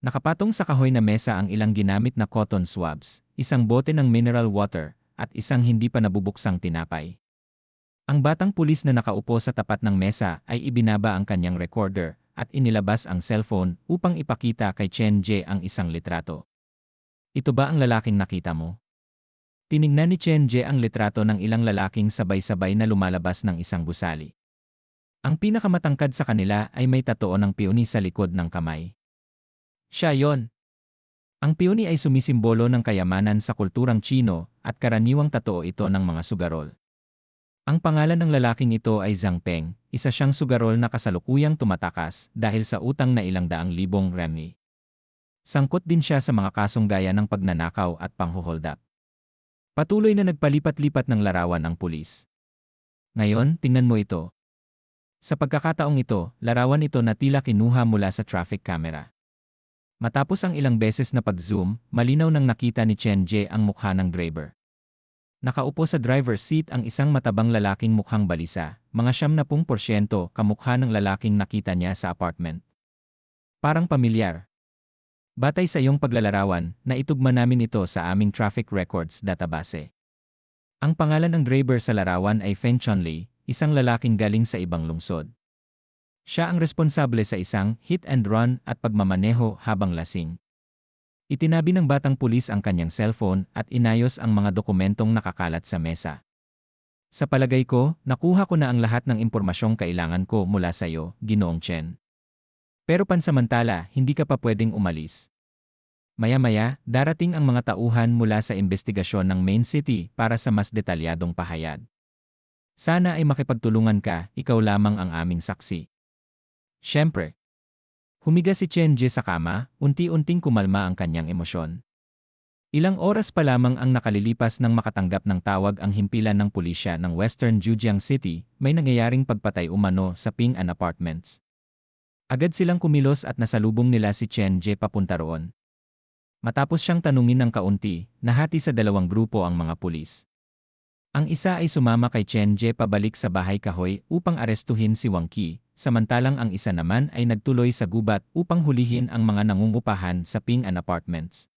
Nakapatong sa kahoy na mesa ang ilang ginamit na cotton swabs, isang bote ng mineral water, at isang hindi pa nabubuksang tinapay. Ang batang pulis na nakaupo sa tapat ng mesa ay ibinaba ang kanyang recorder at inilabas ang cellphone upang ipakita kay Chen Jie ang isang litrato. Ito ba ang lalaking nakita mo? Tinignan ni Chen Jie ang litrato ng ilang lalaking sabay-sabay na lumalabas ng isang gusali. Ang pinakamatangkad sa kanila ay may tattoo ng peony sa likod ng kamay. Siya yon. Ang peony ay sumisimbolo ng kayamanan sa kulturang Chino at karaniwang tattoo ito ng mga sugarol. Ang pangalan ng lalaking ito ay Zhang Peng, isa siyang sugarol na kasalukuyang tumatakas dahil sa utang na ilang daang libong renminbi. Sangkot din siya sa mga kasong gaya ng pagnanakaw at panghuhold up. Patuloy na nagpalipat-lipat ng larawan ang pulis. Ngayon, tingnan mo ito. Sa pagkakataong ito, larawan ito na tila kinuha mula sa traffic camera. Matapos ang ilang beses na pag-zoom, malinaw nang nakita ni Chen Jie ang mukha ng driver. Nakaupo sa driver's seat ang isang matabang lalaking mukhang balisa, mga 70% kamukha ng lalaking nakita niya sa apartment. Parang pamilyar. Batay sa iyong paglalarawan, naitugma namin ito sa aming traffic records database. Ang pangalan ng driver sa larawan ay Feng Chunli, isang lalaking galing sa ibang lungsod. Siya ang responsable sa isang hit and run at pagmamaneho habang lasing. Itinabi ng batang pulis ang kanyang cellphone at inayos ang mga dokumentong nakakalat sa mesa. Sa palagay ko, nakuha ko na ang lahat ng impormasyong kailangan ko mula sa iyo, Ginoong Chen. Pero pansamantala, hindi ka pa pwedeng umalis. Maya-maya, darating ang mga tauhan mula sa investigasyon ng Main City para sa mas detalyadong pahayag. Sana ay makipagtulungan ka, ikaw lamang ang aming saksi. Siyempre. Humiga si Chen Jie sa kama, unti-unting kumalma ang kanyang emosyon. Ilang oras pa lamang ang nakalilipas nang makatanggap ng tawag ang himpilan ng pulisya ng Western Jiujiang City, may nangyayaring pagpatay umano sa Ping An Apartments. Agad silang kumilos at nasalubong nila si Chen Jie papunta roon. Matapos siyang tanungin ng kaunti, nahati sa dalawang grupo ang mga pulis. Ang isa ay sumama kay Chen Jie pabalik sa bahay kahoy upang arestuhin si Wang Qi, samantalang ang isa naman ay nagtuloy sa gubat upang hulihin ang mga nangungupahan sa Ping An Apartments.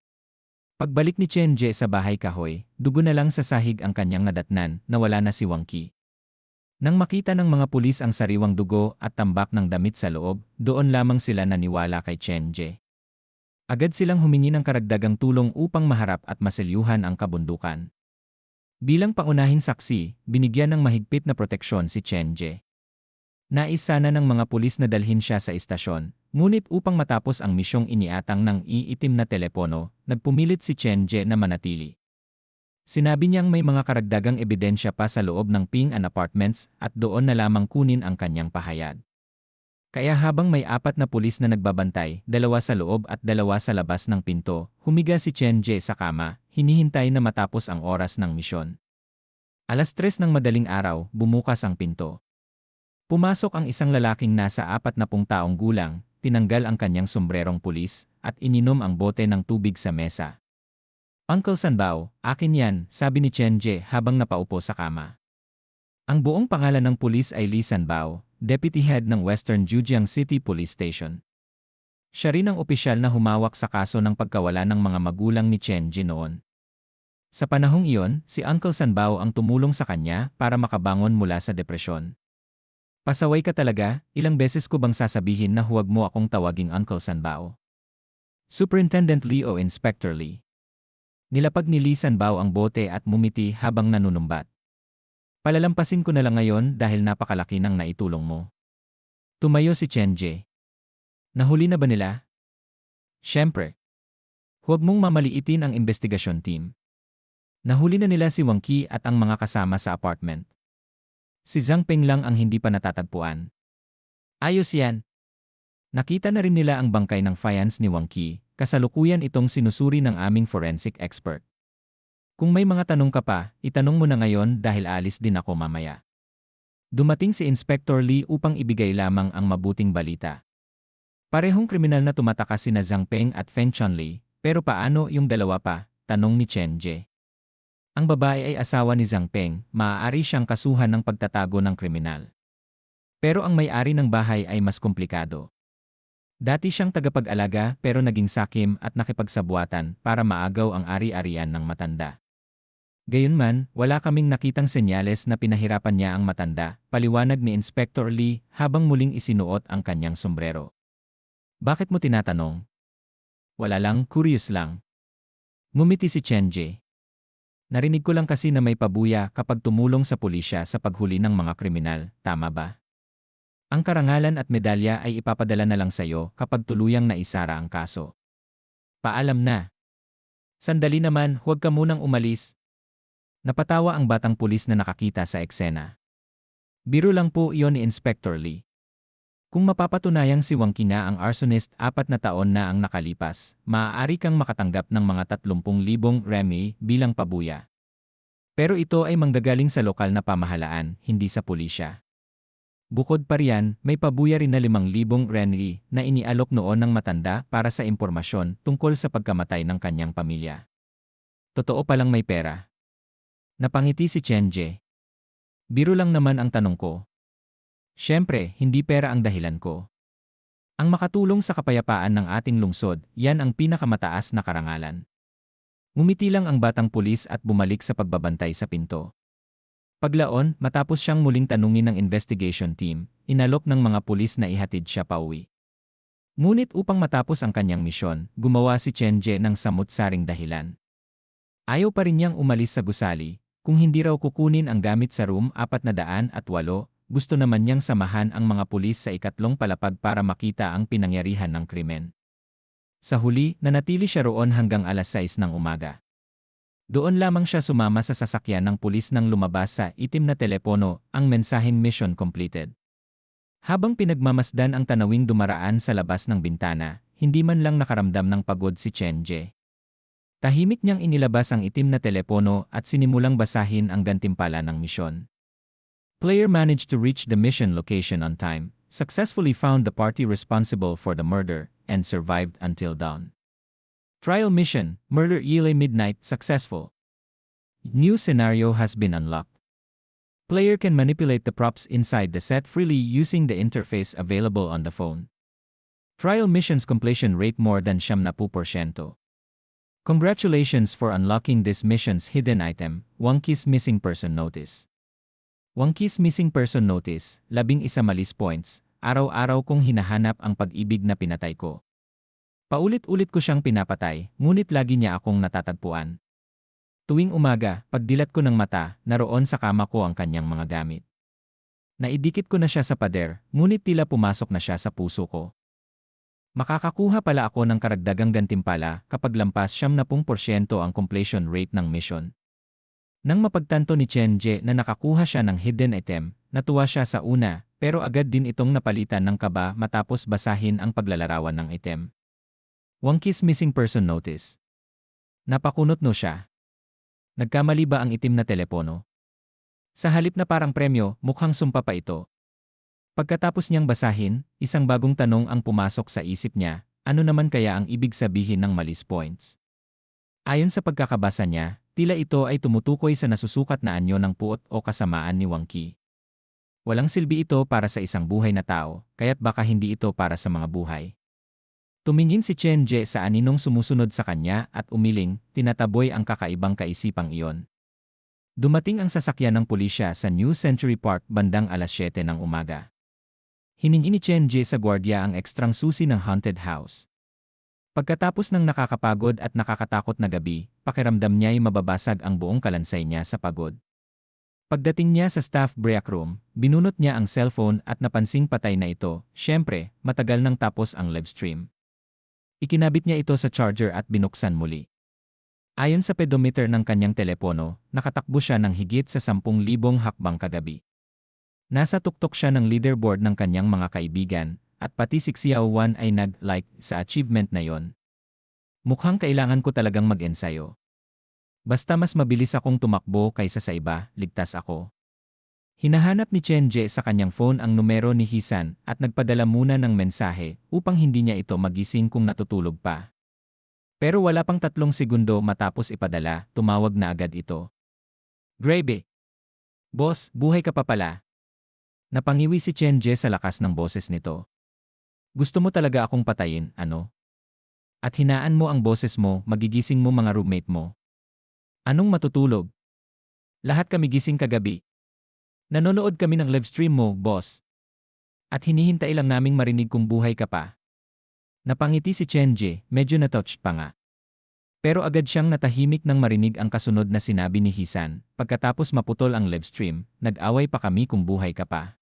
Pagbalik ni Chen Jie sa bahay kahoy, dugo na lang sa sahig ang kanyang nadatnan na wala na si Wang Qi. Nang makita ng mga pulis ang sariwang dugo at tambak ng damit sa loob, doon lamang sila naniwala kay Chen Jie. Agad silang humingi ng karagdagang tulong upang maharap at maselyuhan ang kabundukan. Bilang pangunahing saksi, binigyan ng mahigpit na proteksyon si Chen Jie. Nais sana ng mga pulis na dalhin siya sa istasyon, ngunit upang matapos ang misyong iniatang ng iitim na telepono, nagpumilit si Chen Jie na manatili. Sinabi niyang may mga karagdagang ebidensya pa sa loob ng Ping An Apartments at doon na lamang kunin ang kanyang pahayag. Kaya habang may 4 na pulis na nagbabantay, 2 sa loob at 2 sa labas ng pinto, humiga si Chen Jie sa kama, hinihintay na matapos ang oras ng misyon. 3:00 ng madaling araw, bumukas ang pinto. Pumasok ang isang lalaking nasa 40 taong gulang, tinanggal ang kanyang sombrerong pulis, at ininom ang bote ng tubig sa mesa. Uncle Sanbao, akin yan, sabi ni Chen Jie habang napaupo sa kama. Ang buong pangalan ng pulis ay Li Sanbao, Deputy Head ng Western Jiujiang City Police Station. Siya rin ang opisyal na humawak sa kaso ng pagkawala ng mga magulang ni Chen Jie noon. Sa panahong iyon, si Uncle Sanbao ang tumulong sa kanya para makabangon mula sa depresyon. Pasaway ka talaga, ilang beses ko bang sasabihin na huwag mo akong tawaging Uncle Sanbao? Superintendent Lee o Inspector Lee. Nilapag ni Lee Sanbao ang bote at mumiti habang nanunumbat. Palalampasin ko na lang ngayon dahil napakalaki ng naitulong mo. Tumayo si Chen Jie. Nahuli na ba nila? Siyempre. Huwag mong mamaliitin ang investigasyon team. Nahuli na nila si Wang Qi at ang mga kasama sa apartment. Si Zhang Peng lang ang hindi pa natatagpuan. Ayos yan. Nakita na rin nila ang bangkay ng fiancé ni Wang Qi, kasalukuyan itong sinusuri ng aming forensic expert. Kung may mga tanong ka pa, itanong mo na ngayon dahil alis din ako mamaya. Dumating si Inspector Lee upang ibigay lamang ang mabuting balita. Parehong kriminal na tumatakas sina Zhang Peng at Feng Chunli, pero paano yung dalawa pa? Tanong ni Chen Jie. Ang babae ay asawa ni Zhang Peng, maaari siyang kasuhan ng pagtatago ng kriminal. Pero ang may-ari ng bahay ay mas komplikado. Dati siyang tagapag-alaga pero naging sakim at nakipagsabuatan para maagaw ang ari-arian ng matanda. Gayunman, wala kaming nakitang senyales na pinahirapan niya ang matanda, paliwanag ni Inspector Lee habang muling isinuot ang kanyang sombrero. Bakit mo tinatanong? Wala lang, curious lang. Ngumiti si Chenje. Narinig ko lang kasi na may pabuya kapag tumulong sa pulisya sa paghuli ng mga kriminal, tama ba? Ang karangalan at medalya ay ipapadala na lang sa'yo kapag tuluyang naisara ang kaso. Paalam na. Sandali naman, huwag ka munang umalis. Napatawa ang batang pulis na nakakita sa eksena. Biro lang po iyon ni Inspector Lee. Kung mapapatunayang si Wang Qi na ang arsonist 4 na taon na ang nakalipas, maaari kang makatanggap ng mga 30,000 remi bilang pabuya. Pero ito ay manggagaling sa lokal na pamahalaan, hindi sa pulisya. Bukod pa riyan, may pabuya rin na 5,000 renri na inialok noon ng matanda para sa impormasyon tungkol sa pagkamatay ng kanyang pamilya. Totoo palang may pera. Napangiti si Chenje. Biro lang naman ang tanong ko. Siyempre, hindi pera ang dahilan ko. Ang makatulong sa kapayapaan ng ating lungsod, yan ang pinakamataas na karangalan. Ngumiti lang ang batang pulis at bumalik sa pagbabantay sa pinto. Paglaon, matapos siyang muling tanungin ng investigation team, inalok ng mga pulis na ihatid siya pauwi. Ngunit upang matapos ang kanyang misyon, gumawa si Chenje ng samut-saring dahilan. Ayaw pa rin niyang umalis sa gusali, kung hindi raw kukunin ang gamit sa room 408, gusto naman niyang samahan ang mga pulis sa ikatlong palapag para makita ang pinangyarihan ng krimen. Sa huli, nanatili siya roon hanggang alas 6 ng umaga. Doon lamang siya sumama sa sasakyan ng pulis nang lumabas sa itim na telepono ang mensaheng mission completed. Habang pinagmamasdan ang tanawing dumaraan sa labas ng bintana, hindi man lang nakaramdam ng pagod si Chenje. Tahimik niyang inilabas ang itim na telepono at sinimulang basahin ang gantimpala ng misyon. Player managed to reach the mission location on time, successfully found the party responsible for the murder, and survived until dawn. Trial mission, murder Yile midnight, successful. New scenario has been unlocked. Player can manipulate the props inside the set freely using the interface available on the phone. Trial missions completion rate more than 70%. Congratulations for unlocking this mission's hidden item, Wang Qi's missing person notice. Wang Qi's missing person notice, 11 malis points, araw-araw kong hinahanap ang pag-ibig na pinatay ko. Paulit-ulit ko siyang pinapatay, ngunit lagi niya akong natatagpuan. Tuwing umaga, pagdilat ko ng mata, naroon sa kama ko ang kanyang mga gamit. Naidikit ko na siya sa pader, ngunit tila pumasok na siya sa puso ko. Makakakuha pala ako ng karagdagang gantimpala kapag lampas 70% ang completion rate ng mission. Nang mapagtanto ni Chenje na nakakuha siya ng hidden item, natuwa siya sa una, pero agad din itong napalitan ng kaba matapos basahin ang paglalarawan ng item. Wang Qi's missing person notice. Napakunot no siya. Nagkamali ba ang itim na telepono? Sa halip na parang premyo, mukhang sumpa pa ito. Pagkatapos niyang basahin, isang bagong tanong ang pumasok sa isip niya, ano naman kaya ang ibig sabihin ng malis points? Ayon sa pagkakabasa niya, tila ito ay tumutukoy sa nasusukat na anyo ng puot o kasamaan ni Wang Qi. Walang silbi ito para sa isang buhay na tao, kaya't baka hindi ito para sa mga buhay. Tumingin si Chenje sa aninong sumusunod sa kanya at umiling, tinataboy ang kakaibang kaisipang iyon. Dumating ang sasakyan ng pulisya sa New Century Park bandang alas 7 ng umaga. Hiningi ni Chenje sa gwardiya ang ekstrang susi ng haunted house. Pagkatapos ng nakakapagod at nakakatakot na gabi, pakiramdam niya'y mababasag ang buong kalansay niya sa pagod. Pagdating niya sa staff break room, binunot niya ang cellphone at napansing patay na ito. Siyempre, matagal nang tapos ang live stream. Ikinabit niya ito sa charger at binuksan muli. Ayon sa pedometer ng kanyang telepono, nakatakbo siya ng higit sa 10,000 hakbang kagabi. Nasa tuktok siya ng leaderboard ng kanyang mga kaibigan, at pati si Xiao Wan ay nag-like sa achievement na yon. Mukhang kailangan ko talagang mag-ensayo. Basta mas mabilis akong tumakbo kaysa sa iba, ligtas ako. Hinahanap ni Chenje sa kanyang phone ang numero ni Hisan at nagpadala muna ng mensahe upang hindi niya ito magising kung natutulog pa. Pero wala pang 3 segundo matapos ipadala, tumawag na agad ito. Grabe! Boss, buhay ka pa pala. Napangiwi si Chenje sa lakas ng boses nito. Gusto mo talaga akong patayin, ano? At hinaan mo ang boses mo, magigising mo mga roommate mo. Anong matutulog? Lahat kami gising kagabi. Nanonood kami ng livestream mo, boss. At hinihintay lang naming marinig kung buhay ka pa. Napangiti si Chenje, medyo natouched pa nga. Pero agad siyang natahimik nang marinig ang kasunod na sinabi ni Hisan. Pagkatapos maputol ang livestream, nag-away pa kami kung buhay ka pa.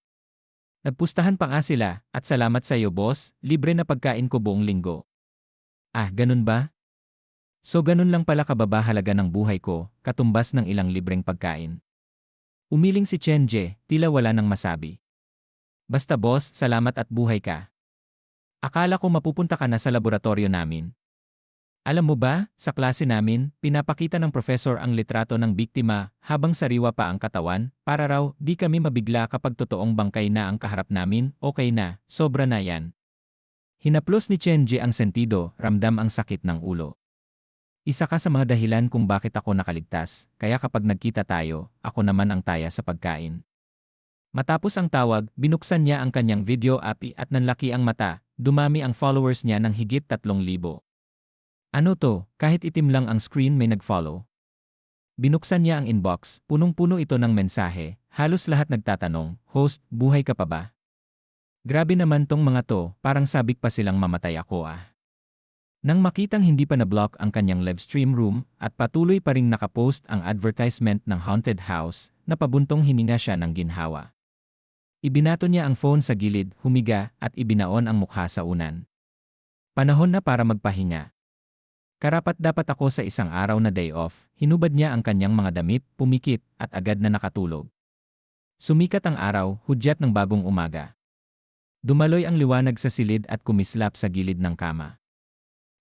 Nagpustahan pa nga sila, at salamat sa iyo boss, libre na pagkain ko buong linggo. Ah, ganun ba? So ganun lang pala kababa halaga ng buhay ko, katumbas ng ilang libreng pagkain. Umiling si Chenje, tila wala nang masabi. Basta boss, salamat at buhay ka. Akala ko mapupunta ka na sa laboratorio namin. Alam mo ba, sa klase namin, pinapakita ng professor ang litrato ng biktima habang sariwa pa ang katawan, para raw di kami mabigla kapag totoong bangkay na ang kaharap namin, okay na, sobra na yan. Hinaplos ni Chenji ang sentido, ramdam ang sakit ng ulo. Isa ka sa mga dahilan kung bakit ako nakaligtas, kaya kapag nagkita tayo, ako naman ang taya sa pagkain. Matapos ang tawag, binuksan niya ang kanyang video app at nanlaki ang mata, dumami ang followers niya ng higit 3,000. Ano to, kahit itim lang ang screen may nag-follow. Binuksan niya ang inbox, punong-puno ito ng mensahe, halos lahat nagtatanong, host, buhay ka pa ba? Grabe naman tong mga to, parang sabik pa silang mamatay ako ah. Nang makitang hindi pa na-block ang kanyang livestream room at patuloy pa ring nakapost ang advertisement ng haunted house, napabuntong hininga siya ng ginhawa. Ibinato niya ang phone sa gilid, humiga, at ibinaon ang mukha sa unan. Panahon na para magpahinga. Karapat-dapat ako sa isang araw na day off, hinubad niya ang kanyang mga damit, pumikit, at agad na nakatulog. Sumikat ang araw, hudyat ng bagong umaga. Dumaloy ang liwanag sa silid at kumislap sa gilid ng kama.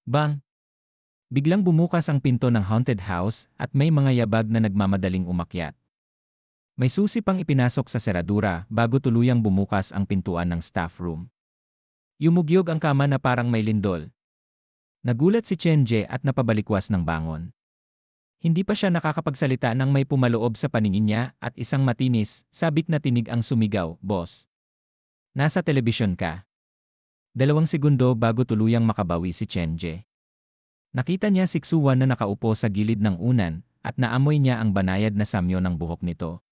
Bang! Biglang bumukas ang pinto ng haunted house at may mga yabag na nagmamadaling umakyat. May susi pang ipinasok sa seradura bago tuluyang bumukas ang pintuan ng staff room. Yumugyog ang kama na parang may lindol. Nagulat si Chenje at napabalikwas ng bangon. Hindi pa siya nakakapagsalita nang may pumaloob sa paningin niya at isang matinis, sabik na tinig ang sumigaw, "Boss! Nasa telebisyon ka." 2 segundo bago tuluyang makabawi si Chenje. Nakita niya si Xuan na nakaupo sa gilid ng unan at naamoy niya ang banayad na samyo ng buhok nito.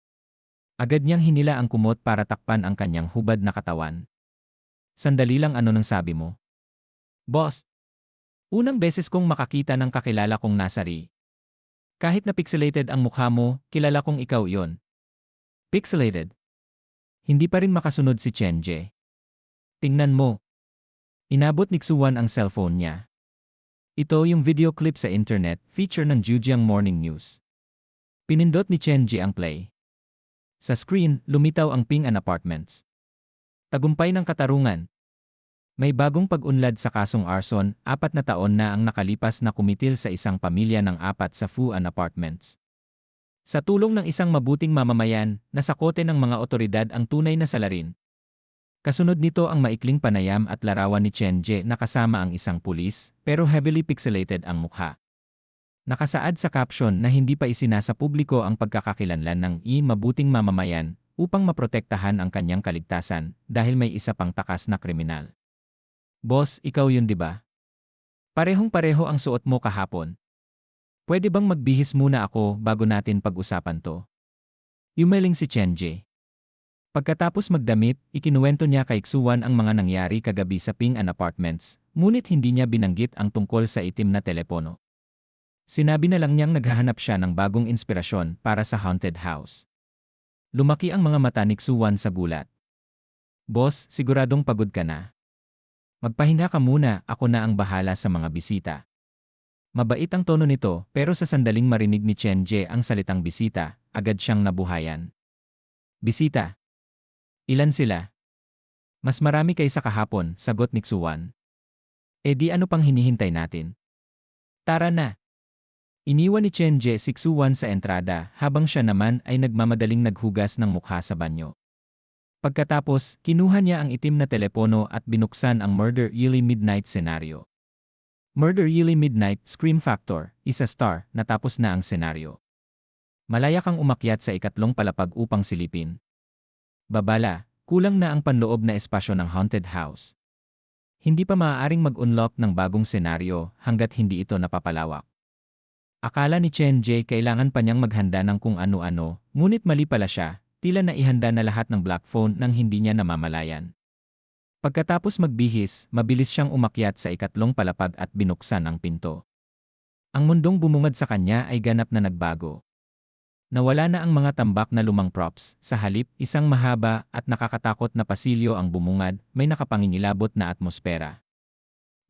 Agad niyang hinila ang kumot para takpan ang kanyang hubad na katawan. Sandali lang, ano nang sabi mo? Boss! Unang beses kong makakita ng kakilala kong nasari. Kahit na pixelated ang mukha mo, kilala kong ikaw yon. Pixelated? Hindi pa rin makasunod si Chenje. Tingnan mo. Inabot ni Xuan ang cellphone niya. Ito yung video clip sa internet, feature ng Jujiang Morning News. Pinindot ni Chenje ang play. Sa screen, lumitaw ang Ping An Apartments. Tagumpay ng katarungan. May bagong pag-unlad sa kasong arson, 4 na taon na ang nakalipas na kumitil sa isang pamilya ng 4 sa Fu An Apartments. Sa tulong ng isang mabuting mamamayan, nasakote ng mga otoridad ang tunay na salarin. Kasunod nito ang maikling panayam at larawan ni Chenje na kasama ang isang pulis, pero heavily pixelated ang mukha. Nakasaad sa caption na hindi pa isinasa publiko ang pagkakakilanlan ng mabuting mamamayan upang maprotektahan ang kanyang kaligtasan dahil may isa pang takas na kriminal. Boss, ikaw yun, di ba? Parehong-pareho ang suot mo kahapon. Pwede bang magbihis muna ako bago natin pag-usapan to? Yumeling si Chenje. Pagkatapos magdamit, ikinuwento niya kay Xuan ang mga nangyari kagabi sa Ping An Apartments, ngunit hindi niya binanggit ang tungkol sa itim na telepono. Sinabi na lang niyang naghahanap siya ng bagong inspirasyon para sa haunted house. Lumaki ang mga mata ni Xuan sa gulat. Boss, siguradong pagod ka na. Magpahinga ka muna, ako na ang bahala sa mga bisita. Mabait ang tono nito, pero sa sandaling marinig ni Chenje ang salitang bisita, agad siyang nabuhayan. Bisita? Ilan sila? Mas marami kaysa kahapon, sagot ni Xuan. E di ano pang hinihintay natin? Tara na! Iniwan ni Chenje si Xuan sa entrada habang siya naman ay nagmamadaling naghugas ng mukha sa banyo. Pagkatapos, kinuha niya ang itim na telepono at binuksan ang Murder Yearly Midnight senaryo. Murder Yearly Midnight, Scream Factor, isa star, natapos na ang senaryo. Malaya kang umakyat sa 3 palapag upang silipin. Babala, kulang na ang panloob na espasyo ng haunted house. Hindi pa maaaring mag-unlock ng bagong senaryo hanggat hindi ito napapalawak. Akala ni Chen Jie kailangan pa niyang maghanda ng kung ano-ano, ngunit mali pala siya, tila naihanda na lahat ng black phone nang hindi niya namamalayan. Pagkatapos magbihis, mabilis siyang umakyat sa ikatlong palapag at binuksan ang pinto. Ang mundong bumungad sa kanya ay ganap na nagbago. Nawala na ang mga tambak na lumang props, sa halip, isang mahaba at nakakatakot na pasilyo ang bumungad, may nakapangingilabot na atmosfera.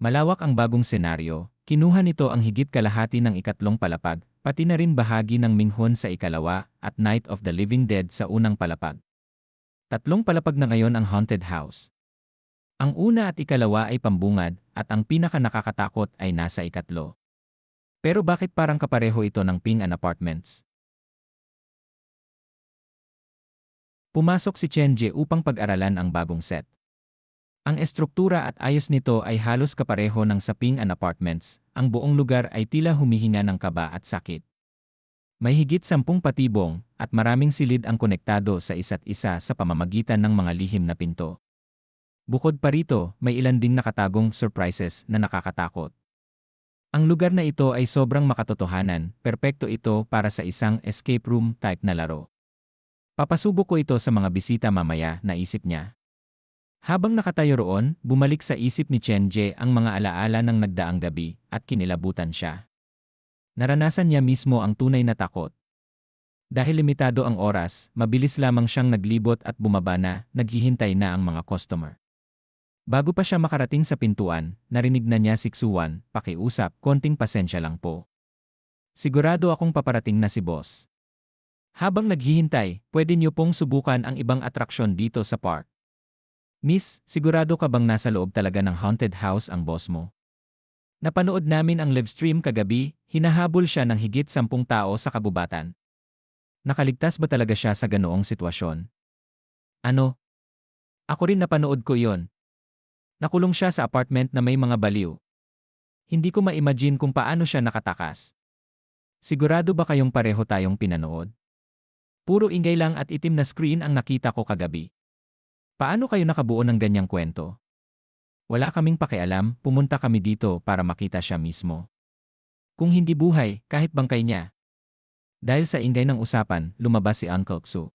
Malawak ang bagong senaryo, kinuha nito ang higit kalahati ng ikatlong palapag, pati na rin bahagi ng Minghon sa ikalawa at Night of the Living Dead sa unang palapag. Tatlong palapag na ngayon ang haunted house. Ang una at ikalawa ay pambungad at ang pinaka nakakatakot ay nasa ikatlo. Pero bakit parang kapareho ito ng Ping An Apartments? Pumasok si Chen Jie upang pag-aralan ang bagong set. Ang estruktura at ayos nito ay halos kapareho ng sa Ping An Apartments, ang buong lugar ay tila humihinga ng kaba at sakit. May higit 10 patibong at maraming silid ang konektado sa isa't isa sa pamamagitan ng mga lihim na pinto. Bukod pa rito, may ilan ding nakatagong surprises na nakakatakot. Ang lugar na ito ay sobrang makatotohanan, perpekto ito para sa isang escape room type na laro. Papasubok ko ito sa mga bisita mamaya, naisip niya. Habang nakatayo roon, bumalik sa isip ni Chen Jie ang mga alaala ng nagdaang gabi at kinilabutan siya. Naranasan niya mismo ang tunay na takot. Dahil limitado ang oras, mabilis lamang siyang naglibot at bumaba na, naghihintay na ang mga customer. Bago pa siya makarating sa pintuan, narinig na niya siksuan, pakiusap, konting pasensya lang po. Sigurado akong paparating na si boss. Habang naghihintay, pwede niyo pong subukan ang ibang atraksyon dito sa park. Miss, sigurado ka bang nasa loob talaga ng haunted house ang boss mo? Napanood namin ang livestream kagabi, hinahabol siya ng higit 10 tao sa kabubatan. Nakaligtas ba talaga siya sa ganoong sitwasyon? Ano? Ako rin napanood ko iyon. Nakulong siya sa apartment na may mga baliw. Hindi ko ma-imagine kung paano siya nakatakas. Sigurado ba kayong pareho tayong pinanood? Puro ingay lang at itim na screen ang nakita ko kagabi. Paano kayo nakabuo ng ganyang kwento? Wala kaming pakialam, pumunta kami dito para makita siya mismo. Kung hindi buhay, kahit bangkay niya. Dahil sa ingay ng usapan, lumabas si Uncle Xu.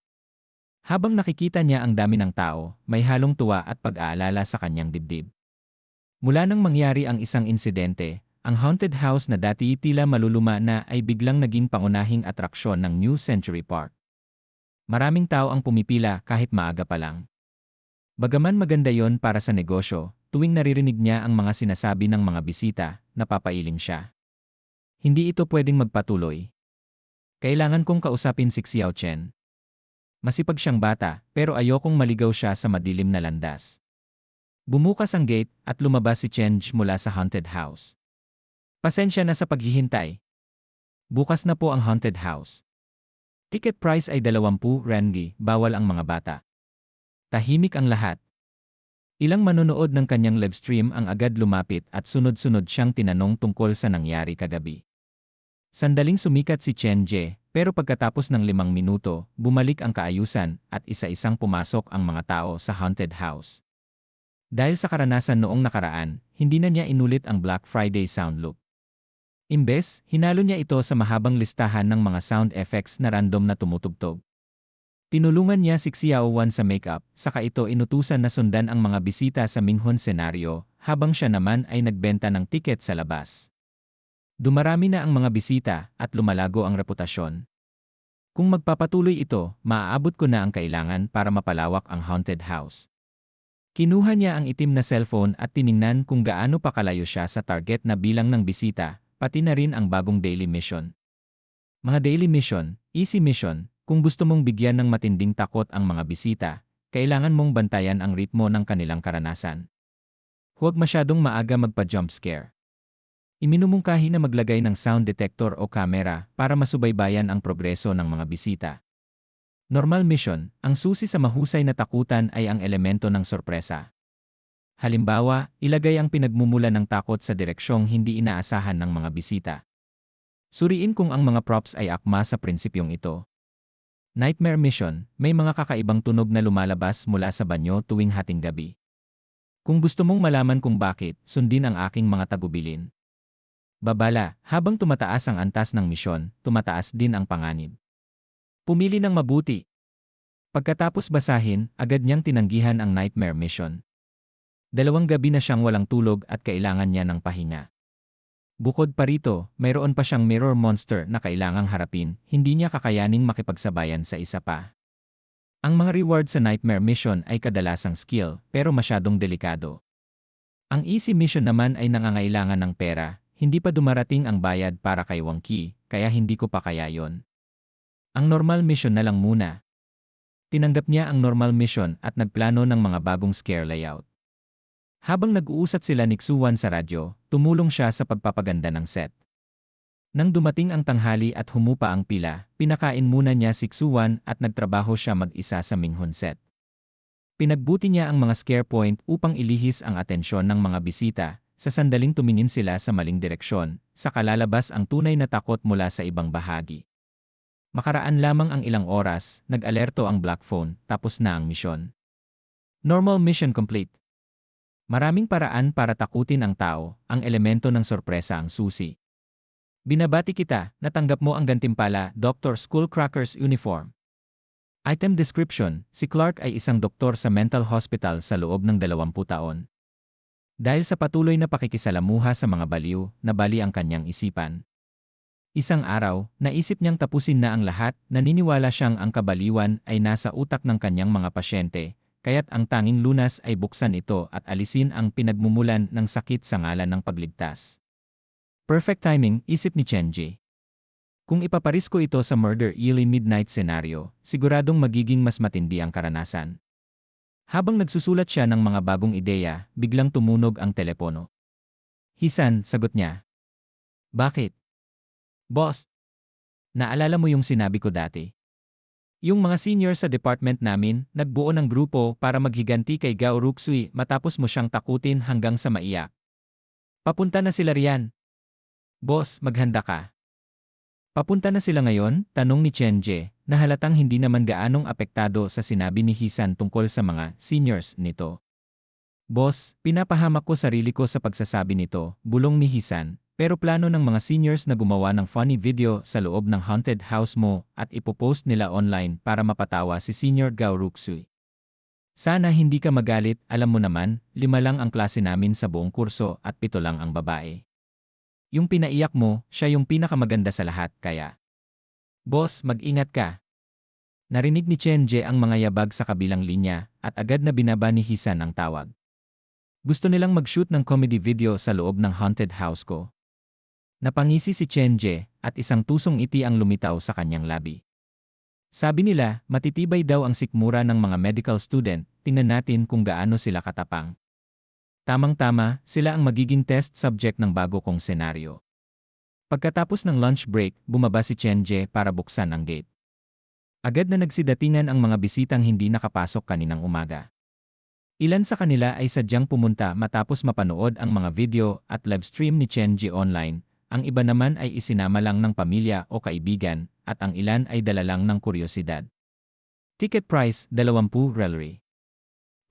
Habang nakikita niya ang dami ng tao, may halong tuwa at pag-aalala sa kanyang dibdib. Mula nang mangyari ang isang insidente, ang haunted house na dati tila maluluma na ay biglang naging pangunahing atraksyon ng New Century Park. Maraming tao ang pumipila kahit maaga pa lang. Bagaman maganda yon para sa negosyo, tuwing naririnig niya ang mga sinasabi ng mga bisita, napapailing siya. Hindi ito pwedeng magpatuloy. Kailangan kong kausapin si Xiao Chen. Masipag siyang bata, pero ayokong maligaw siya sa madilim na landas. Bumukas ang gate at lumabas si Chen Jie mula sa haunted house. Pasensya na sa paghihintay. Bukas na po ang haunted house. Ticket price ay 20 rengi, bawal ang mga bata. Tahimik ang lahat. Ilang manonood ng kanyang livestream ang agad lumapit at sunod-sunod siyang tinanong tungkol sa nangyari kagabi. Sandaling sumikat si Chen Jie, pero pagkatapos ng 5 minuto, bumalik ang kaayusan at isa-isang pumasok ang mga tao sa haunted house. Dahil sa karanasan noong nakaraan, hindi na niya inulit ang Black Friday sound loop. Imbes, hinalo niya ito sa mahabang listahan ng mga sound effects na random na tumutugtog. Tinulungan niya si Xiao Wan sa makeup, saka ito inutusan na sundan ang mga bisita sa Minghon senaryo, habang siya naman ay nagbenta ng tiket sa labas. Dumarami na ang mga bisita at lumalago ang reputasyon. Kung magpapatuloy ito, maaabot ko na ang kailangan para mapalawak ang haunted house. Kinuha niya ang itim na cellphone at tiningnan kung gaano pa kalayo siya sa target na bilang ng bisita, pati na rin ang bagong daily mission. Mga daily mission, easy mission, kung gusto mong bigyan ng matinding takot ang mga bisita, kailangan mong bantayan ang ritmo ng kanilang karanasan. Huwag masyadong maaga magpa-jump scare. Iminumungkahi na maglagay ng sound detector o kamera para masubaybayan ang progreso ng mga bisita. Normal mission, ang susi sa mahusay na takutan ay ang elemento ng sorpresa. Halimbawa, ilagay ang pinagmumula ng takot sa direksyong hindi inaasahan ng mga bisita. Suriin kung ang mga props ay akma sa prinsipyong ito. Nightmare mission, may mga kakaibang tunog na lumalabas mula sa banyo tuwing hating gabi. Kung gusto mong malaman kung bakit, sundin ang aking mga tagubilin. Babala, habang tumataas ang antas ng misyon, tumataas din ang panganib. Pumili ng mabuti. Pagkatapos basahin, agad niyang tinanggihan ang nightmare mission. 2 gabi na siyang walang tulog at kailangan niya ng pahinga. Bukod pa rito, mayroon pa siyang mirror monster na kailangang harapin, hindi niya kakayaning makipagsabayan sa isa pa. Ang mga reward sa nightmare mission ay kadalasang skill, pero masyadong delikado. Ang easy mission naman ay nangangailangan ng pera, hindi pa dumarating ang bayad para kay Wangki, kaya hindi ko pa kaya yon. Ang normal mission na lang muna. Tinanggap niya ang normal mission at nagplano ng mga bagong scare layout. Habang nag-uusap sila ni Xuan sa radyo, tumulong siya sa pagpapaganda ng set. Nang dumating ang tanghali at humupa ang pila, pinakain muna niya si Xuan at nagtrabaho siya mag-isa sa Minghun set. Pinagbuti niya ang mga scare point upang ilihis ang atensyon ng mga bisita, sa sandaling tumingin sila sa maling direksyon, saka lalabas ang tunay na takot mula sa ibang bahagi. Makaraan lamang ang ilang oras, nag-alerto ang black phone, tapos na ang misyon. Normal mission complete. Maraming paraan para takutin ang tao, ang elemento ng sorpresa ang susi. Binabati kita, natanggap mo ang gantimpala, Dr. Skullcrackers uniform. Item description, si Clark ay isang doktor sa mental hospital sa loob ng 20 taon. Dahil sa patuloy na pakikisalamuha sa mga baliw, nabali ang kanyang isipan. Isang araw, naisip niyang tapusin na ang lahat, naniniwala siyang ang kabaliwan ay nasa utak ng kanyang mga pasyente, kaya't ang tanging lunas ay buksan ito at alisin ang pinagmumulan ng sakit sa ngalan ng pagligtas. Perfect timing, isip ni Chenji. Kung ipaparis ko ito sa Murder Ely Midnight scenario, siguradong magiging mas matindi ang karanasan. Habang nagsusulat siya ng mga bagong ideya, biglang tumunog ang telepono. Hisan, sagot niya. Bakit? Boss, naalala mo yung sinabi ko dati? Yung mga senior sa department namin, nagbuo ng grupo para maghiganti kay Gao Ruxui matapos mo siyang takutin hanggang sa maiyak. Papunta na sila riyan. Boss, maghanda ka. Papunta na sila ngayon? Tanong ni Chenje, na halatang hindi naman gaanong apektado sa sinabi ni Hisan tungkol sa mga seniors nito. Boss, pinapahamak ko sarili ko sa pagsasabi nito, bulong ni Hisan. Pero plano ng mga seniors na gumawa ng funny video sa loob ng haunted house mo at ipopost nila online para mapatawa si Senior Gao Ruxui. Sana hindi ka magalit, alam mo naman, 5 lang ang klase namin sa buong kurso at 7 lang ang babae. Yung pinaiyak mo, siya yung pinakamaganda sa lahat, kaya. Boss, mag-ingat ka. Narinig ni Chenje ang mga yabag sa kabilang linya at agad na binaba ni Hisan ang tawag. Gusto nilang mag-shoot ng comedy video sa loob ng haunted house ko. Napangisi si Chenje at isang tusong ngiti ang lumitaw sa kanyang labi. Sabi nila, matitibay daw ang sikmura ng mga medical student, tingnan natin kung gaano sila katapang. Tamang-tama, sila ang magiging test subject ng bago kong senaryo. Pagkatapos ng lunch break, bumaba si Chenje para buksan ang gate. Agad na nagsidatingan ang mga bisitang hindi nakapasok kaninang umaga. Ilan sa kanila ay sadyang pumunta matapos mapanood ang mga video at live stream ni Chenje online. Ang iba naman ay isinama lang ng pamilya o kaibigan, at ang ilan ay dala lang ng kuryosidad. Ticket price, 20 relry.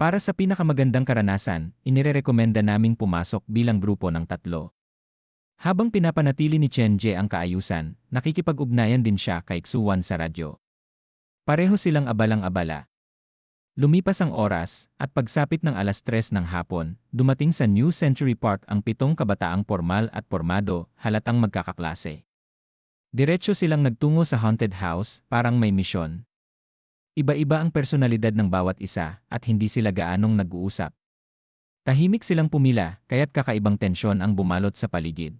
Para sa pinakamagandang karanasan, inirerekomenda naming pumasok bilang grupo ng 3. Habang pinapanatili ni Chenje ang kaayusan, nakikipag-ugnayan din siya kay Xuan sa radyo. Pareho silang abalang-abala. Lumipas ang oras, at pagsapit ng 3:00 ng hapon, dumating sa New Century Park ang 7 kabataang pormal at pormado, halatang magkakaklase. Diretso silang nagtungo sa haunted house, parang may misyon. Iba-iba ang personalidad ng bawat isa, at hindi sila gaanong nag-uusap. Tahimik silang pumila, kaya't kakaibang tensyon ang bumalot sa paligid.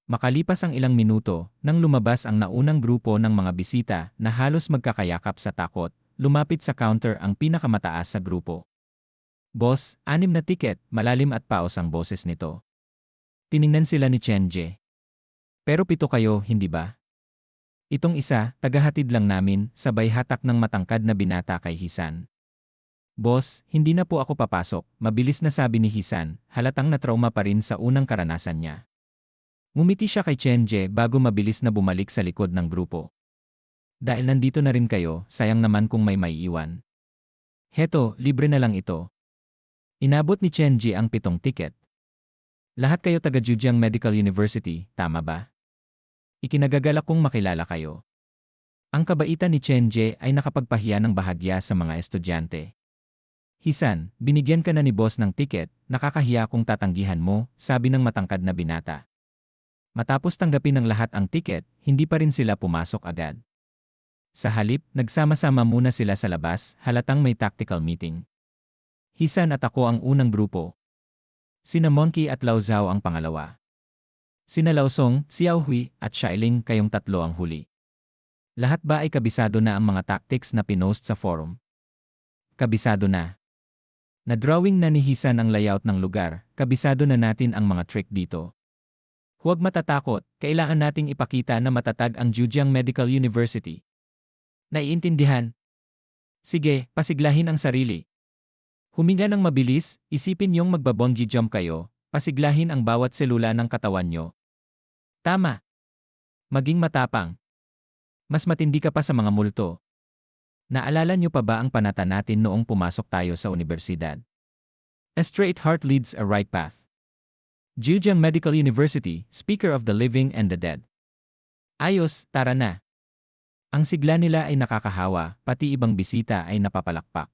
Makalipas ang ilang minuto, nang lumabas ang naunang grupo ng mga bisita na halos magkakayakap sa takot, lumapit sa counter ang pinakamataas sa grupo. Boss, 6 na ticket, malalim at paos ang boses nito. Tiningnan sila ni Chenje. Pero 7 kayo, hindi ba? Itong isa, tagahatid lang namin, sabay hatak ng matangkad na binata kay Hisan. Boss, hindi na po ako papasok, mabilis na sabi ni Hisan, halatang na-trauma pa rin sa unang karanasan niya. Ngumiti siya kay Chenje bago mabilis na bumalik sa likod ng grupo. Dahil nandito na rin kayo, sayang naman kung may maiiwan. Heto, libre na lang ito. Inabot ni Chenji ang 7 tiket. Lahat kayo taga Zhejiang Medical University, tama ba? Ikinagagalak kong makilala kayo. Ang kabaitan ni Chenji ay nakapagpahiya ng bahagya sa mga estudyante. Hisan, binigyan ka na ni boss ng tiket, nakakahiya kung tatanggihan mo, sabi ng matangkad na binata. Matapos tanggapin ng lahat ang tiket, hindi pa rin sila pumasok agad. Sa halip, nagsama-sama muna sila sa labas, halatang may tactical meeting. Hisan at ako ang unang grupo. Sina Monkey at Lao Zhao ang pangalawa. Sina Lao Song, Xiao Hui, at Xiaoling kayong tatlo ang huli. Lahat ba ay kabisado na ang mga tactics na pinost sa forum? Kabisado na. Na-drawing na ni Hisan ang layout ng lugar, kabisado na natin ang mga trick dito. Huwag matatakot, kailangan nating ipakita na matatag ang Zhejiang Medical University. Naiintindihan? Sige, pasiglahin ang sarili. Huminga ng mabilis, isipin niyong magbabungee jump kayo, pasiglahin ang bawat selula ng katawan nyo. Tama. Maging matapang. Mas matindi ka pa sa mga multo. Naalala niyo pa ba ang panata natin noong pumasok tayo sa universidad? A straight heart leads a right path. Zhejiang Medical University, Speaker of the Living and the Dead. Ayos, tara na. Ang sigla nila ay nakakahawa, pati ibang bisita ay napapalakpak.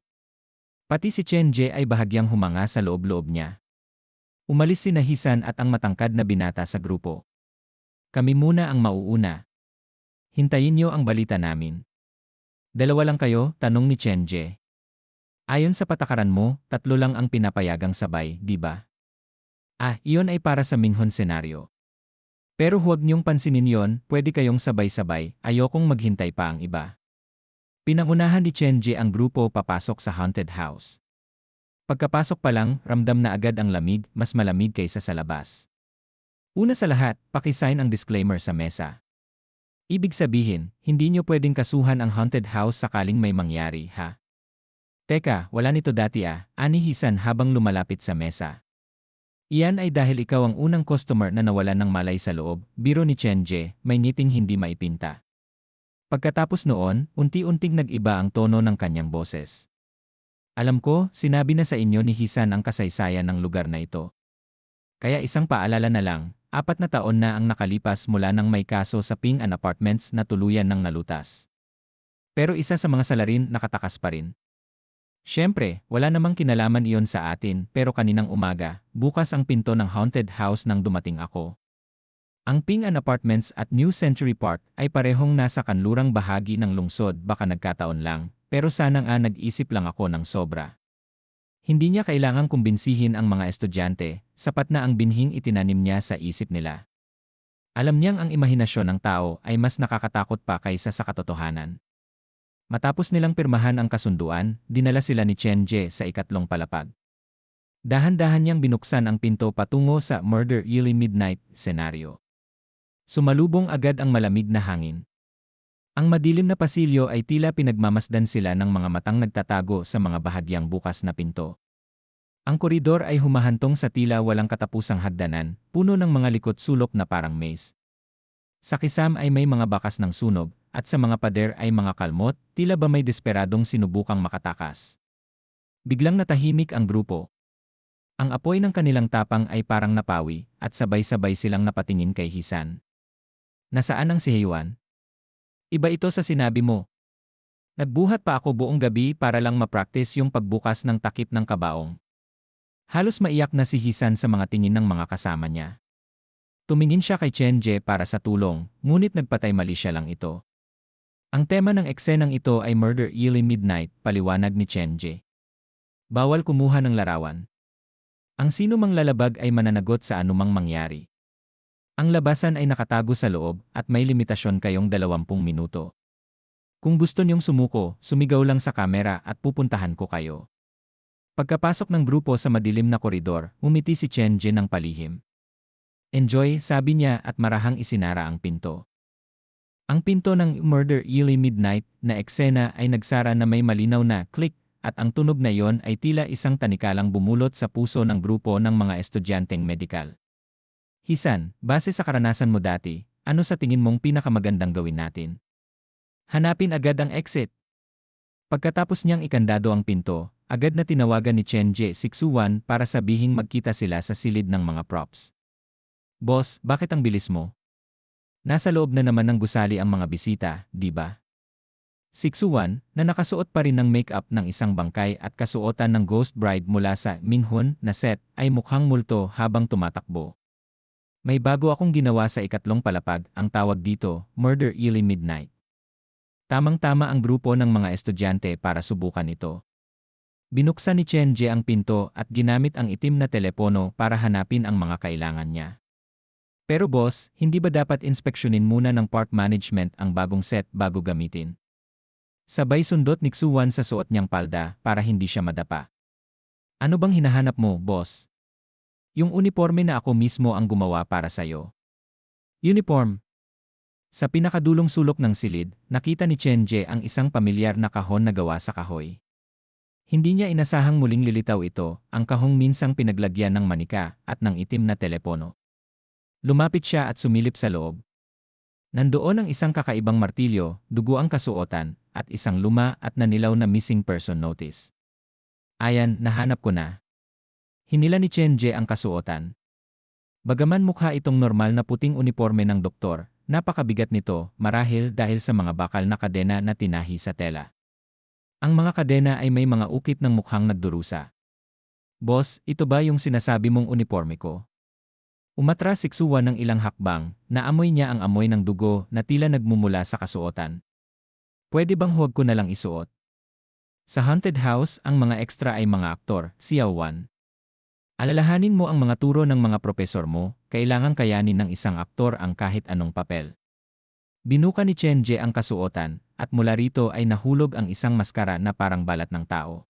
Pati si Chenji ay bahagyang humanga sa loob-loob niya. Umalis si Hisan at ang matangkad na binata sa grupo. Kami muna ang mauuna. Hintayin niyo ang balita namin. Dalawa lang kayo, tanong ni Chenji. Ayon sa patakaran mo, 3 lang ang pinapayagang sabay, di ba? Iyon ay para sa Minghon senaryo. Pero huwag niyong pansinin yon, pwede kayong sabay-sabay, ayokong maghintay pa ang iba. Pinangunahan ni Chenji ang grupo papasok sa haunted house. Pagkapasok pa lang, ramdam na agad ang lamig, mas malamig kaysa sa labas. Una sa lahat, pakisign ang disclaimer sa mesa. Ibig sabihin, hindi nyo pwedeng kasuhan ang haunted house sakaling may mangyari, ha? Teka, wala nito dati ani Hisan habang lumalapit sa mesa. Iyan ay dahil ikaw ang unang customer na nawalan ng malay sa loob, biro ni Chenji, may ngiting hindi maipinta. Pagkatapos noon, unti-unting nag-iba ang tono ng kanyang boses. Alam ko, sinabi na sa inyo ni Hisan ang kasaysayan ng lugar na ito. Kaya isang paalala na lang, 4 na taon na ang nakalipas mula nang may kaso sa Ping An Apartments na tuluyan ng nalutas. Pero isa sa mga salarin nakatakas pa rin. Siyempre, wala namang kinalaman iyon sa atin pero kaninang umaga, bukas ang pinto ng haunted house nang dumating ako. Ang Ping An Apartments at New Century Park ay parehong nasa kanlurang bahagi ng lungsod, baka nagkataon lang, pero sanang nag-isip lang ako ng sobra. Hindi niya kailangang kumbinsihin ang mga estudyante, sapat na ang binhing itinanim niya sa isip nila. Alam niyang ang imahinasyon ng tao ay mas nakakatakot pa kaysa sa katotohanan. Matapos nilang pirmahan ang kasunduan, dinala sila ni Chenji sa ikatlong palapag. Dahan-dahan niyang binuksan ang pinto patungo sa Murder Early Midnight senaryo. Sumalubong agad ang malamig na hangin. Ang madilim na pasilyo ay tila pinagmamasdan sila ng mga matang nagtatago sa mga bahagyang bukas na pinto. Ang koridor ay humahantong sa tila walang katapusang hagdanan, puno ng mga likot-sulok na parang maze. Sa kisam ay may mga bakas ng sunog, at sa mga pader ay mga kalmot, tila ba may desperadong sinubukang makatakas. Biglang natahimik ang grupo. Ang apoy ng kanilang tapang ay parang napawi, at sabay-sabay silang napatingin kay Hisan. Nasaan ang si Heiwan? Iba ito sa sinabi mo. Nagbuhat pa ako buong gabi para lang ma-practice yung pagbukas ng takip ng kabaong. Halos maiyak na si Hisan sa mga tingin ng mga kasama niya. Tumingin siya kay Chenji para sa tulong, ngunit nagpatay mali siya lang ito. Ang tema ng eksenang ito ay Murder Early Midnight, paliwanag ni Chenji. Bawal kumuha ng larawan. Ang sino mang lalabag ay mananagot sa anumang mangyari. Ang labasan ay nakatago sa loob at may limitasyon kayong 20 minuto. Kung gusto niyong sumuko, sumigaw lang sa kamera at pupuntahan ko kayo. Pagkapasok ng grupo sa madilim na koridor, umiti si Chenji ng palihim. Enjoy, sabi niya at marahang isinara ang pinto. Ang pinto ng Murder Early Midnight na eksena ay nagsara na may malinaw na click at ang tunog na yon ay tila isang tanikalang bumulot sa puso ng grupo ng mga estudyanteng medikal. Hisan, base sa karanasan mo dati, ano sa tingin mong pinakamagandang gawin natin? Hanapin agad ang exit. Pagkatapos niyang ikandado ang pinto, agad na tinawagan ni Chen Jie-Sixuan para sabihing magkita sila sa silid ng mga props. Boss, bakit ang bilis mo? Nasa loob na naman ng gusali ang mga bisita, di ba? Sixuan, na nakasuot pa rin ng make-up ng isang bangkay at kasuotan ng ghost bride mula sa Minhun na set, ay mukhang multo habang tumatakbo. May bago akong ginawa sa ikatlong palapag, ang tawag dito, Murder Early Midnight. Tamang-tama ang grupo ng mga estudyante para subukan ito. Binuksan ni Chen Jie ang pinto at ginamit ang itim na telepono para hanapin ang mga kailangan niya. Pero boss, hindi ba dapat inspeksyonin muna ng park management ang bagong set bago gamitin? Sabay sundot ni Xuan sa suot niyang palda para hindi siya madapa. Ano bang hinahanap mo, boss? Yung uniforme na ako mismo ang gumawa para sa'yo. Uniform. Sa pinakadulong sulok ng silid, nakita ni Chen Jie ang isang pamilyar na kahon na gawa sa kahoy. Hindi niya inasahang muling lilitaw ito, ang kahong minsang pinaglagyan ng manika at ng itim na telepono. Lumapit siya at sumilip sa loob. Nandoon ang isang kakaibang martilyo, dugo ang kasuotan, at isang luma at nanilaw na missing person notice. Ayan, nahanap ko na. Hinila ni Chen Jie ang kasuotan. Bagaman mukha itong normal na puting uniforme ng doktor, napakabigat nito marahil dahil sa mga bakal na kadena na tinahi sa tela. Ang mga kadena ay may mga ukit ng mukhang nagdurusa. Boss, ito ba yung sinasabi mong uniforme ko? Umatras si Xuan ng ilang hakbang, naamoy niya ang amoy ng dugo na tila nagmumula sa kasuotan. Pwede bang huwag ko na lang isuot? Sa haunted house, ang mga extra ay mga aktor, Xiao Wan. Alalahanin mo ang mga turo ng mga propesor mo, kailangang kayanin ng isang aktor ang kahit anong papel. Binuka ni Chen Jie ang kasuotan, at mula rito ay nahulog ang isang maskara na parang balat ng tao.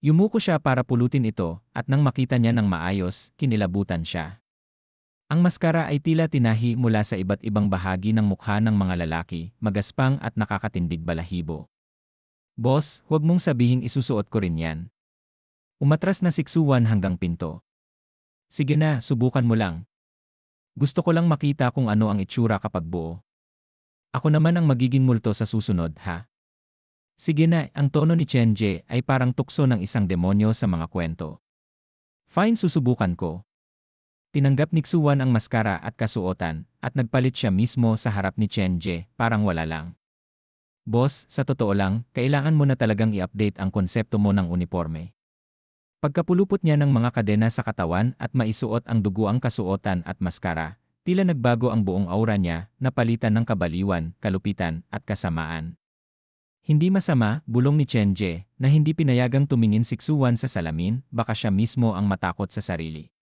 Yumuko siya para pulutin ito, at nang makita niya ng maayos, kinilabutan siya. Ang maskara ay tila tinahi mula sa iba't ibang bahagi ng mukha ng mga lalaki, magaspang at nakakatindig balahibo. Boss, huwag mong sabihing isusuot ko rin yan. Umatras na si Xuan hanggang pinto. Sige na, subukan mo lang. Gusto ko lang makita kung ano ang itsura kapag buo. Ako naman ang magiging multo sa susunod, ha? Sige na, ang tono ni Chen Jie ay parang tukso ng isang demonyo sa mga kwento. Fine, susubukan ko. Tinanggap ni Xuan ang maskara at kasuotan, at nagpalit siya mismo sa harap ni Chen Jie, parang wala lang. Boss, sa totoo lang, kailangan mo na talagang i-update ang konsepto mo ng uniforme. Pagkapulupot niya ng mga kadena sa katawan at maisuot ang duguang kasuotan at maskara, tila nagbago ang buong aura niya, napalitan ng kabaliwan, kalupitan, at kasamaan. Hindi masama, bulong ni Chen Jie, na hindi pinayagang tumingin si Xuan sa salamin, baka siya mismo ang matakot sa sarili.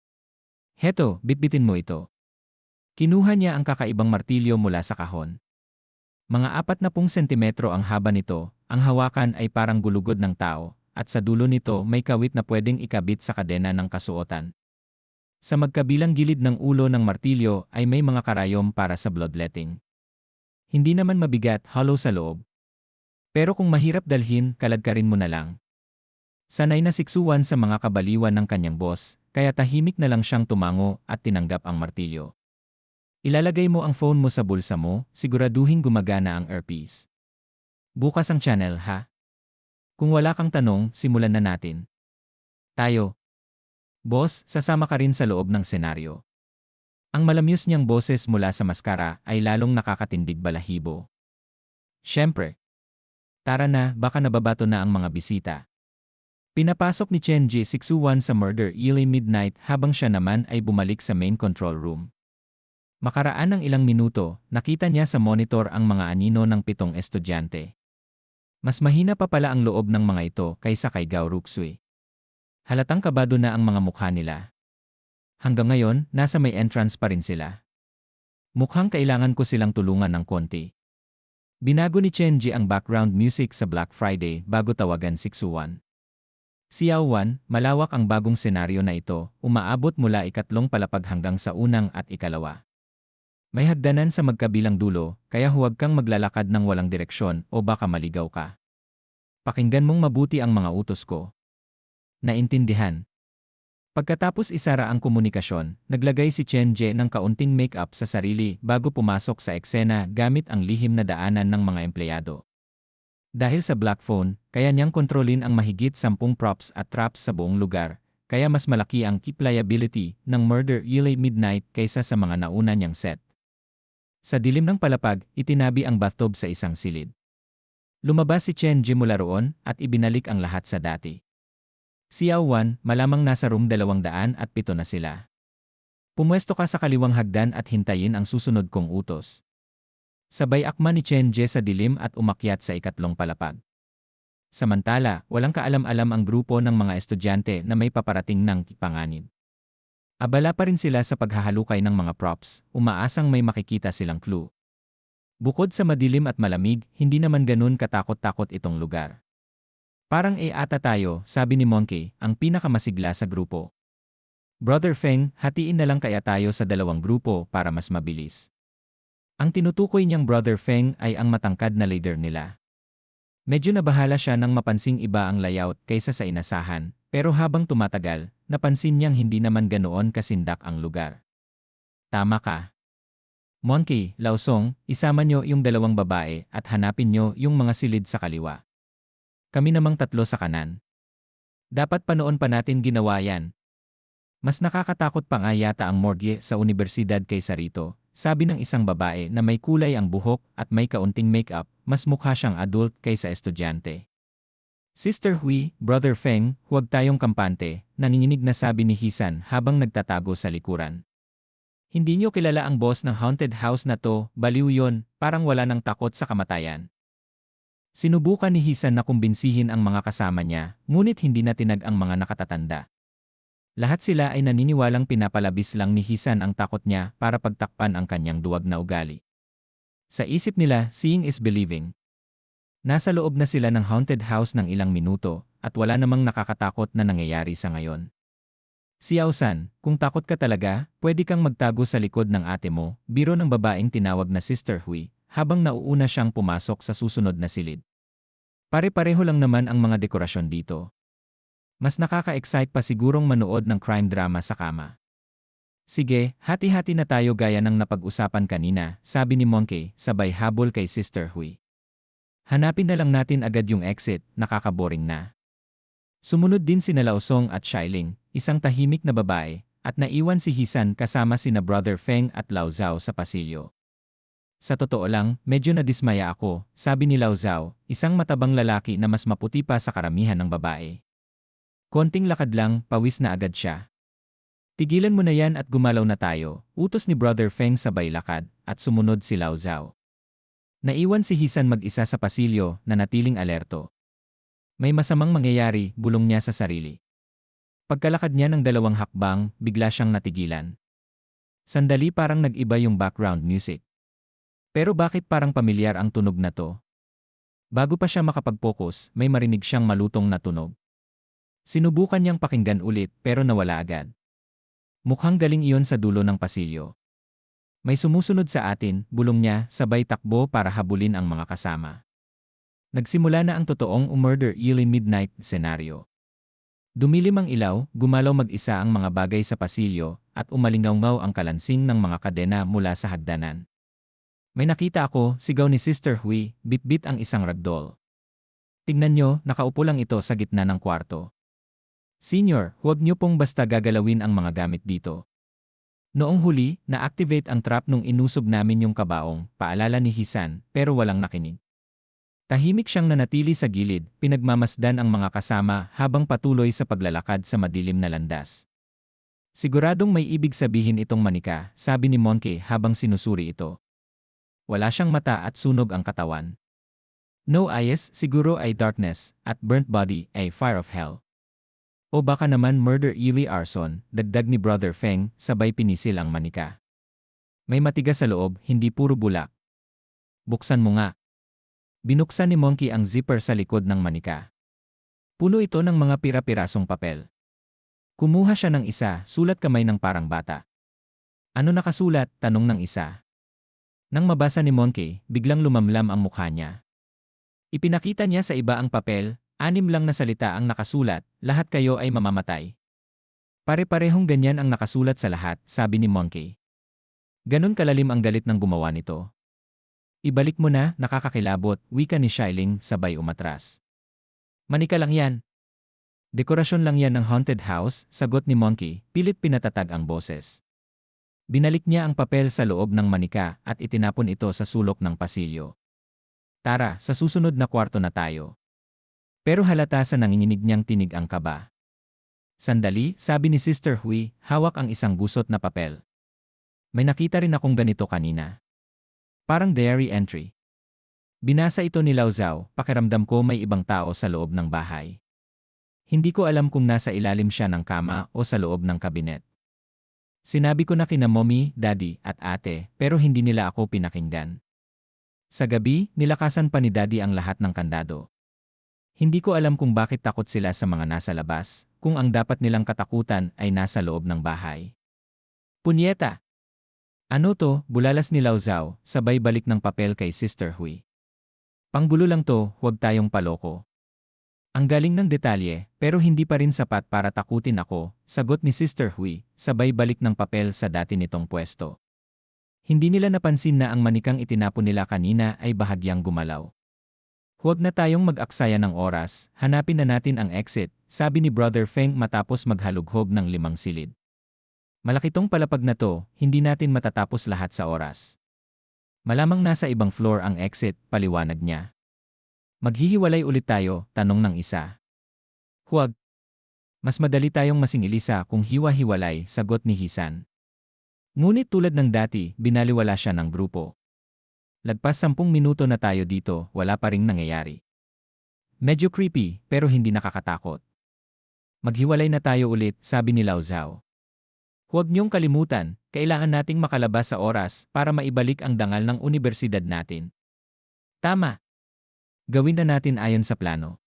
Heto, bitbitin mo ito. Kinuha niya ang kakaibang martilyo mula sa kahon. Mga 40 sentimetro ang haba nito, ang hawakan ay parang gulugod ng tao, at sa dulo nito may kawit na pwedeng ikabit sa kadena ng kasuotan. Sa magkabilang gilid ng ulo ng martilyo ay may mga karayom para sa bloodletting. Hindi naman mabigat, hollow sa loob. Pero kung mahirap dalhin, kaladkarin mo na lang. Sanay na si Xuan sa mga kabaliwan ng kanyang boss, kaya tahimik na lang siyang tumango at tinanggap ang martilyo. Ilalagay mo ang phone mo sa bulsa mo, siguraduhin gumagana ang earpiece. Bukas ang channel, ha? Kung wala kang tanong, simulan na natin. Tayo. Boss, sasama ka rin sa loob ng senaryo. Ang malamyos niyang boses mula sa maskara ay lalong nakakatindig balahibo. Siyempre. Tara na, baka nababato na ang mga bisita. Pinapasok ni Chen Jie-Sixuan sa Murder Early Midnight habang siya naman ay bumalik sa main control room. Makaraan ng ilang minuto, nakita niya sa monitor ang mga anino ng 7 estudyante. Mas mahina pa pala ang loob ng mga ito kaysa kay Gao Ruxui. Halatang kabado na ang mga mukha nila. Hanggang ngayon, nasa may entrance pa rin sila. Mukhang kailangan ko silang tulungan ng konti. Binago ni Chen Jie ang background music sa Black Friday bago tawagan si Xuan. Xiao Wan, malawak ang bagong senaryo na ito, umaabot mula ikatlong palapag hanggang sa unang at ikalawa. May hagdanan sa magkabilang dulo, kaya huwag kang maglalakad ng walang direksyon o baka maligaw ka. Pakinggan mong mabuti ang mga utos ko. Naintindihan. Pagkatapos isara ang komunikasyon, naglagay si Chen Jie ng kaunting make-up sa sarili bago pumasok sa eksena gamit ang lihim na daanan ng mga empleyado. Dahil sa black phone, kaya niyang kontrolin ang mahigit 10 props at traps sa buong lugar, kaya mas malaki ang replayability ng Murder Yacht Midnight kaysa sa mga nauna niyang set. Sa dilim ng palapag, itinabi ang bathtub sa isang silid. Lumabas si Chen Ji mula roon at ibinalik ang lahat sa dati. Si Yao Wan, malamang nasa room 207 na sila. Pumwesto ka sa kaliwang hagdan at hintayin ang susunod kong utos. Sabay akma ni Chen Ji sa dilim at umakyat sa ikatlong palapag. Samantala, walang kaalam-alam ang grupo ng mga estudyante na may paparating ng panganib. Abala pa rin sila sa paghahalukay ng mga props, umaasang may makikita silang clue. Bukod sa madilim at malamig, hindi naman ganun katakot-takot itong lugar. Parang ata tayo, sabi ni Monkey, ang pinakamasigla sa grupo. Brother Feng, hatiin na lang kaya tayo sa dalawang grupo para mas mabilis. Ang tinutukoy niyang Brother Feng ay ang matangkad na leader nila. Medyo nabahala siya nang mapansing iba ang layout kaysa sa inasahan, pero habang tumatagal, napansin niyang hindi naman ganoon kasindak ang lugar. Tama ka. Monkey, Laosong, isama niyo yung dalawang babae at hanapin niyo yung mga silid sa kaliwa. Kami namang tatlo sa kanan. Dapat pa noon pa natin ginawa yan. Mas nakakatakot pa nga yata ang morgue sa universidad kaysa rito, sabi ng isang babae na may kulay ang buhok at may kaunting makeup, mas mukha siyang adult kaysa estudyante. Sister Hui, Brother Feng, huwag tayong kampante, nanginginig na sabi ni Hisan habang nagtatago sa likuran. Hindi niyo kilala ang boss ng haunted house na to, baliw yon, parang wala nang takot sa kamatayan. Sinubukan ni Hisan na kumbinsihin ang mga kasama niya, ngunit hindi na tinag ang mga nakatatanda. Lahat sila ay naniniwalang pinapalabis lang ni Hisan ang takot niya para pagtakpan ang kanyang duwag na ugali. Sa isip nila, seeing is believing. Nasa loob na sila ng haunted house ng ilang minuto at wala namang nakakatakot na nangyayari sa ngayon. Si Yaosan, kung takot ka talaga, pwede kang magtago sa likod ng ate mo, biro ng babaeng tinawag na Sister Hui, habang nauuna siyang pumasok sa susunod na silid. Pare-pareho lang naman ang mga dekorasyon dito. Mas nakaka-excite pa sigurong manood ng crime drama sa kama. Sige, hati-hati na tayo gaya ng napag-usapan kanina, sabi ni Monkey, sabay habol kay Sister Hui. Hanapin na lang natin agad yung exit, nakakaboring na. Sumunod din sina Laosong at Shailing, isang tahimik na babae, at naiwan si Hisan kasama sina Brother Feng at Lao Zhao sa pasilyo. Sa totoo lang, medyo nadismaya ako, sabi ni Lao Zhao, isang matabang lalaki na mas maputi pa sa karamihan ng babae. Konting lakad lang, pawis na agad siya. Tigilan mo na yan at gumalaw na tayo, utos ni Brother Feng sabay lakad, at sumunod si Lao Zhao. Naiwan si Hisan mag-isa sa pasilyo, na natiling alerto. May masamang mangyayari, bulong niya sa sarili. Pagkalakad niya ng 2 hakbang, bigla siyang natigilan. Sandali parang nag-iba yung background music. Pero bakit parang pamilyar ang tunog na to? Bago pa siya makapag-focus, may marinig siyang malutong na tunog. Sinubukan niyang pakinggan ulit pero nawala agad. Mukhang galing iyon sa dulo ng pasilyo. May sumusunod sa atin, bulong niya, sabay takbo para habulin ang mga kasama. Nagsimula na ang totoong Murder Yacht Midnight senaryo. Dumilim ang ilaw, gumalaw mag-isa ang mga bagay sa pasilyo, at umalingaw-ngaw ang kalansing ng mga kadena mula sa hagdanan. May nakita ako, sigaw ni Sister Hui, bit-bit ang isang ragdoll. Tingnan nyo, nakaupo lang ito sa gitna ng kwarto. Senior, huwag niyo pong basta gagalawin ang mga gamit dito. Noong huli, na-activate ang trap nung inusob namin yung kabaong, paalala ni Hisan, pero walang nakinig. Tahimik siyang nanatili sa gilid, pinagmamasdan ang mga kasama habang patuloy sa paglalakad sa madilim na landas. Siguradong may ibig sabihin itong manika, sabi ni Monkey habang sinusuri ito. Wala siyang mata at sunog ang katawan. No eyes, siguro ay darkness, at burnt body ay fire of hell. O baka naman murder ili arson, dagdag ni Brother Feng, sabay pinisil ang manika. May matigas sa loob, hindi puro bulak. Buksan mo nga. Binuksan ni Monkey ang zipper sa likod ng manika. Puno ito ng mga pira-pirasong papel. Kumuha siya ng isa, sulat kamay ng parang bata. Ano nakasulat? Tanong ng isa. Nang mabasa ni Monkey, biglang lumamlam ang mukha niya. Ipinakita niya sa iba ang papel, 6 lang na salita ang nakasulat, lahat kayo ay mamamatay. Pare-parehong ganyan ang nakasulat sa lahat, sabi ni Monkey. Ganon kalalim ang galit ng gumawa nito. Ibalik mo na, nakakakilabot, wika ni Xiaoling sabay umatras. Manika lang yan. Dekorasyon lang yan ng haunted house, sagot ni Monkey, pilit pinatatag ang boses. Binalik niya ang papel sa loob ng manika at itinapon ito sa sulok ng pasilyo. Tara, sa susunod na kwarto na tayo. Pero halata sa nanginginig niyang tinig ang kaba. Sandali, sabi ni Sister Hui, hawak ang isang gusot na papel. May nakita rin akong ganito kanina. Parang diary entry. Binasa ito ni Lao Zhao, pakiramdam ko may ibang tao sa loob ng bahay. Hindi ko alam kung nasa ilalim siya ng kama o sa loob ng kabinet. Sinabi ko na kina mommy, daddy, at ate, pero hindi nila ako pinakinggan. Sa gabi, nilakasan pa ni daddy ang lahat ng kandado. Hindi ko alam kung bakit takot sila sa mga nasa labas, kung ang dapat nilang katakutan ay nasa loob ng bahay. Punyeta! Ano to, bulalas ni Lao Zhao, sabay balik ng papel kay Sister Hui. Panggulo lang to, huwag tayong paloko. Ang galing ng detalye, pero hindi pa rin sapat para takutin ako, sagot ni Sister Hui, sabay balik ng papel sa dati nitong pwesto. Hindi nila napansin na ang manikang itinapon nila kanina ay bahagyang gumalaw. Huwag na tayong mag-aksaya ng oras, hanapin na natin ang exit, sabi ni Brother Feng matapos maghalughog ng 5 silid. Malaki tong palapag na to, hindi natin matatapos lahat sa oras. Malamang nasa ibang floor ang exit, paliwanag niya. Maghihiwalay ulit tayo, tanong ng isa. Huwag. Mas madali tayong masingilisa kung hiwa-hiwalay, sagot ni Hisan. Ngunit tulad ng dati, binaliwala siya ng grupo. Lagpas 10 minuto na tayo dito, wala pa ring nangyayari. Medyo creepy, pero hindi nakakatakot. Maghiwalay na tayo ulit, sabi ni Lao Zhao. Huwag niyong kalimutan, kailangan nating makalabas sa oras para maibalik ang dangal ng unibersidad natin. Tama. Gawin na natin ayon sa plano.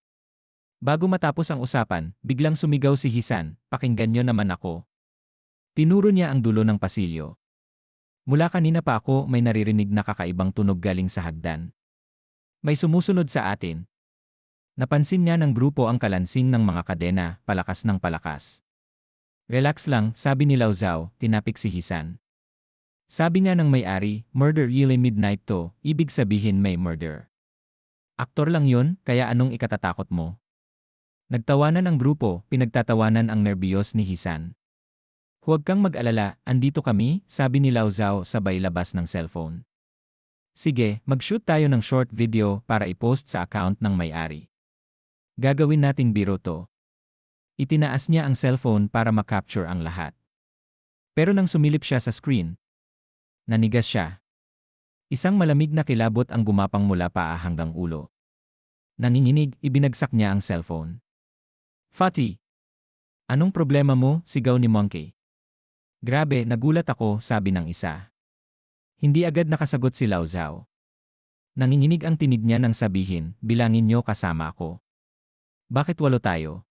Bago matapos ang usapan, biglang sumigaw si Hisan, pakinggan niyo naman ako. Tinuro niya ang dulo ng pasilyo. Mula kanina pa ako may naririnig na kakaibang tunog galing sa hagdan. May sumusunod sa atin. Napansin niya ng grupo ang kalansing ng mga kadena, palakas ng palakas. Relax lang, sabi ni Lao Zhao, tinapik si Hisan. Sabi nga ng may-ari, murder really midnight to, ibig sabihin may murder. Aktor lang yon, kaya anong ikatatakot mo? Nagtawanan ang grupo, pinagtatawanan ang nerbiyos ni Hisan. Huwag kang mag-alala, andito kami, sabi ni Lao Zhao sabay labas ng cellphone. Sige, mag-shoot tayo ng short video para i-post sa account ng may-ari. Gagawin nating biro to. Itinaas niya ang cellphone para makapture ang lahat. Pero nang sumilip siya sa screen, nanigas siya. Isang malamig na kilabot ang gumapang mula paa hanggang ulo. Nanginginig, ibinagsak niya ang cellphone. Fatty! Anong problema mo? Sigaw ni Monkey. Grabe, nagulat ako, sabi ng isa. Hindi agad nakasagot si Lao Zhao. Nanginginig ang tinig niya nang sabihin, bilangin niyo kasama ako. Bakit 8 tayo?